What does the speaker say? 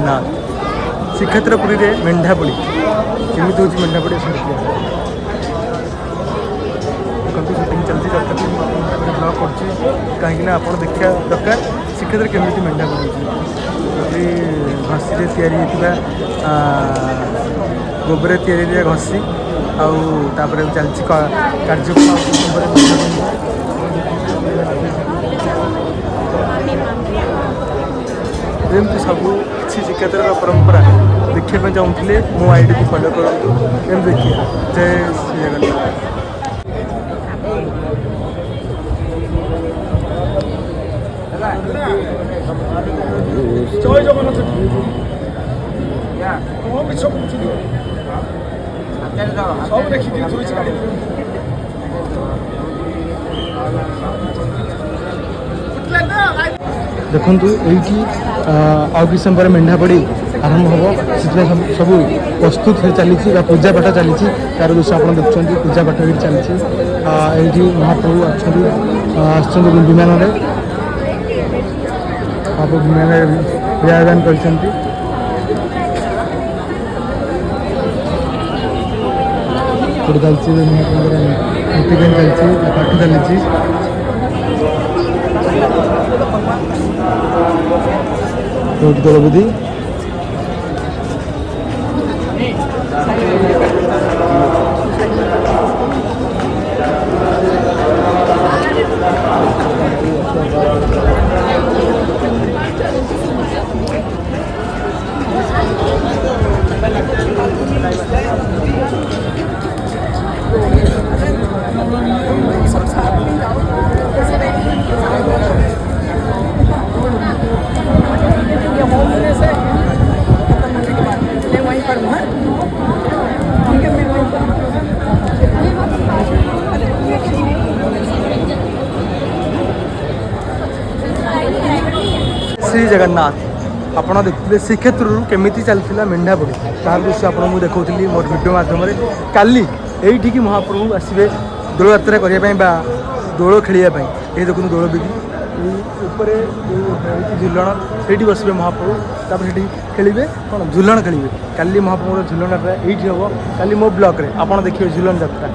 जगन्नाथ श्रीक्षेत्रपुरी रे मेंढापड़ी केमी हूँ मेंढापड़ी शूटिंग चलती तथापि ब्लग कर कहीं आप देखा दरकार श्रीक्षेत्र केमी मेंढापड़ी ये घसी गोबर या घसी आउे चलती कार्यक्रम एमती सब किसी श्रीक्षेत्र परंपरा देखा चाहूँगे मो आईडी को फॉलो करूँ एम देखिए जय श्री जगन्नाथ। जय जगन्नाथ सब देखिए देखु ये आउ कि समय मेंढापड़ी आरंभ हम सब प्रस्तुत हो चली पूजा पाठ चली तार दृश्य आप देखुं पूजा पाठ भी चली ये महाप्रभु अच्छा विमान आप विमान विराजमान कर चलती नीतिकान चलती पाठ चली दलविधि श्री जगन्नाथ आपड़ देखते श्रीक्षेत्र केमी चलता मेंढापड़ी तार दृश्य आपको देखी मोर वीडियो मध्यम काली यही महाप्रभु आसवे दोल यात्रा करने दोल खेलने ये देखो दोल बिक्री ऊपर झुलन से बसवे महाप्रभु तापर से खेलिए कौन झुलन खेलिए काली महाप्रभु झुलन यात्रा ये हम काली मो ब्लॉक रे आप देखिए झुलन यात्रा।